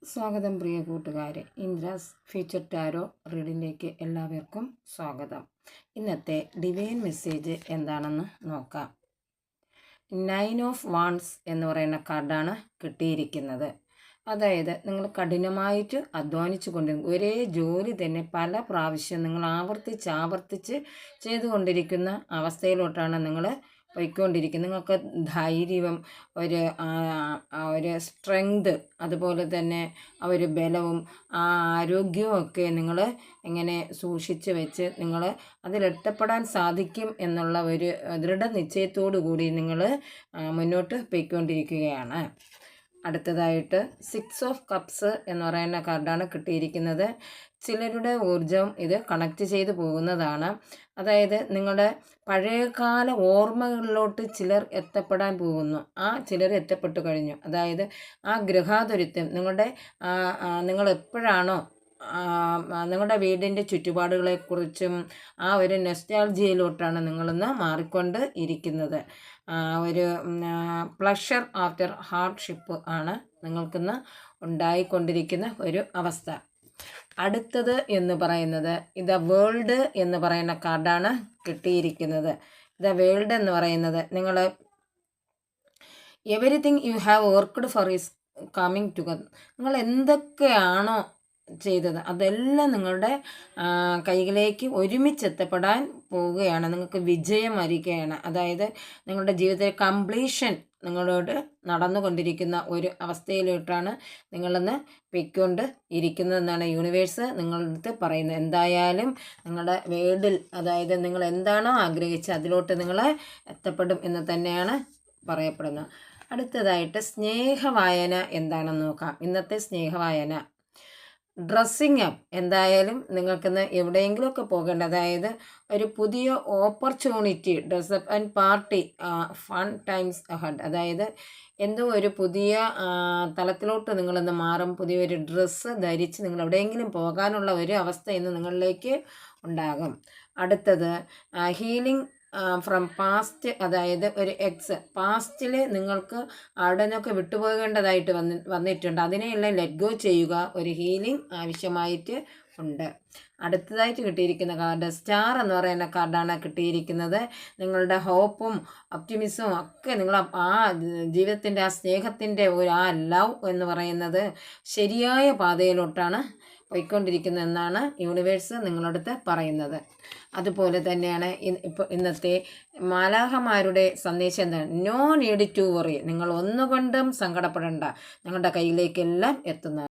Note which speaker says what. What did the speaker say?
Speaker 1: സ്വാഗതം പ്രിയ കൂട്ടുകാരെ, ഇന്ദ്രാസ് future tarot റീഡിലേക്ക് എല്ലാവർക്കും സ്വാഗതം. ഇന്നത്തെ ഡിവൈൻ മെസ്സേജ് എന്താണെന്ന് നോക്കാം. 9 ഓഫ് വാൺസ് എന്ന് പറയുന്ന കാർഡാണ് കിട്ടിയിരിക്കുന്നത്. അതായത് നിങ്ങൾ കഠിനമായിട്ട് അധ്വാനിച്ചു കൊണ്ടിരിക്കും ഒരേ ജോലി തന്നെ പല പ്രാവശ്യം നിങ്ങൾ ആവർത്തിച്ച് ചെയ്തുകൊണ്ടിരിക്കുന്ന അവസ്ഥയിലോട്ടാണ് നിങ്ങൾ പോയിക്കൊണ്ടിരിക്കുന്നത്. നിങ്ങൾക്ക് ധൈര്യവും ഒരു സ്ട്രെങ്ത്, അതുപോലെ തന്നെ ഒരു ബലവും ആരോഗ്യവും ഒക്കെ നിങ്ങൾ എങ്ങനെ സൂക്ഷിച്ച് വെച്ച് നിങ്ങൾ അതിലെത്തപ്പെടാൻ സാധിക്കും എന്നുള്ള ഒരു ദൃഢനിശ്ചയത്തോടു കൂടി നിങ്ങൾ മുന്നോട്ട് പോയിക്കൊണ്ടിരിക്കുകയാണ്. അടുത്തതായിട്ട് 6 ഓഫ് കപ്സ് എന്ന് പറയുന്ന കാർഡാണ് കിട്ടിയിരിക്കുന്നത്. ചിലരുടെ ഊർജം ഇത് കണക്ട് ചെയ്ത് പോകുന്നതാണ്. അതായത് നിങ്ങളുടെ പഴയകാല ഓർമ്മകളിലോട്ട് ചിലർ എത്തപ്പെടാൻ പോകുന്നു. ചിലർ എത്തപ്പെട്ടു കഴിഞ്ഞു. അതായത് ഗ്രഹാതുരത്വം നിങ്ങൾ എപ്പോഴാണോ നിങ്ങളുടെ വീടിൻ്റെ ചുറ്റുപാടുകളെക്കുറിച്ചും ഒരു നെസ്റ്റാൾജിയയിലോട്ടാണ് നിങ്ങളിന്ന് മാറിക്കൊണ്ട് ഇരിക്കുന്നത്. ഒരു പ്ലഷർ ആഫ്റ്റർ ഹാർഡ്ഷിപ്പ് ആണ് നിങ്ങൾക്കിന്ന് ഉണ്ടായിക്കൊണ്ടിരിക്കുന്ന ഒരു അവസ്ഥ. അടുത്തത് എന്ന് പറയുന്നത് ദ വേൾഡ് എന്ന് പറയുന്ന കാർഡാണ് കിട്ടിയിരിക്കുന്നത്. ദ വേൾഡ് എന്ന് പറയുന്നത് നിങ്ങൾ everything you have worked for is coming together. നിങ്ങൾ എന്തൊക്കെയാണോ ചെയ്തത് അതെല്ലാം നിങ്ങളുടെ കൈകളിലേക്ക് ഒരുമിച്ചെത്തപ്പെടാൻ പോവുകയാണ്. നിങ്ങൾക്ക് വിജയം വരികയാണ്. അതായത് നിങ്ങളുടെ ജീവിതത്തിലെ കംപ്ലീഷൻ നിങ്ങളോട് നടന്നുകൊണ്ടിരിക്കുന്ന ഒരു അവസ്ഥയിലോട്ടാണ് നിങ്ങളിന്ന് പൊയ്ക്കൊണ്ട് ഇരിക്കുന്നതെന്നാണ് യൂണിവേഴ്സ് നിങ്ങളുടെ അടുത്ത് പറയുന്നത്. എന്തായാലും നിങ്ങളുടെ വേൾഡിൽ, അതായത് നിങ്ങൾ എന്താണോ ആഗ്രഹിച്ചത് അതിലോട്ട് നിങ്ങൾ എത്തപ്പെടും എന്ന് തന്നെയാണ് പറയപ്പെടുന്നത്. അടുത്തതായിട്ട് സ്നേഹവായന എന്താണെന്ന് നോക്കാം. ഇന്നത്തെ സ്നേഹവായന ഡ്രസ്സിങ് അപ്പ്. എന്തായാലും നിങ്ങൾക്കിന്ന് എവിടെയെങ്കിലുമൊക്കെ പോകേണ്ട, അതായത് ഒരു പുതിയ opportunity, dress up and party, fun times ahead. അതായത് എന്തോ ഒരു പുതിയ തലത്തിലോട്ട് നിങ്ങളിന്ന് മാറും. പുതിയൊരു ഡ്രസ്സ് ധരിച്ച് നിങ്ങൾ എവിടെയെങ്കിലും പോകാനുള്ള ഒരു അവസ്ഥ ഇന്ന് നിങ്ങളിലേക്ക് ഉണ്ടാകും. അടുത്തത് ഹീലിംഗ് ഫ്രം പാസ്റ്റ്. അതായത് ഒരു പാസ്റ്റിൽ നിങ്ങൾക്ക് അവിടെ നിന്നൊക്കെ വിട്ടുപോകേണ്ടതായിട്ട് വന്നിട്ടുണ്ട്. അതിനെയെല്ലാം ലെറ്റ് ഗോ ചെയ്യുക. ഒരു ഹീലിംഗ് ആവശ്യമായിട്ട് ഉണ്ട്. അടുത്തതായിട്ട് കിട്ടിയിരിക്കുന്ന കാർഡ് സ്റ്റാർ എന്ന് പറയുന്ന കാർഡാണ് കിട്ടിയിരിക്കുന്നത്. നിങ്ങളുടെ ഹോപ്പും ഒപ്റ്റിമിസവും ഒക്കെ നിങ്ങൾ ജീവിതത്തിൻ്റെ സ്നേഹത്തിൻ്റെ ലവ് എന്ന് പറയുന്നത് ശരിയായ പാതയിലോട്ടാണ് പോയിക്കൊണ്ടിരിക്കുന്നതെന്നാണ് യൂണിവേഴ്സ് നിങ്ങളടുത്ത് പറയുന്നത്. അതുപോലെ തന്നെയാണ് ഇന്നത്തെ മാലാഖമാരുടെ സന്ദേശം എന്താണ്? No need to worry. നിങ്ങൾ ഒന്നുകൊണ്ടും സങ്കടപ്പെടേണ്ട, നിങ്ങളുടെ കയ്യിലേക്കെല്ലാം എത്തുന്നത്.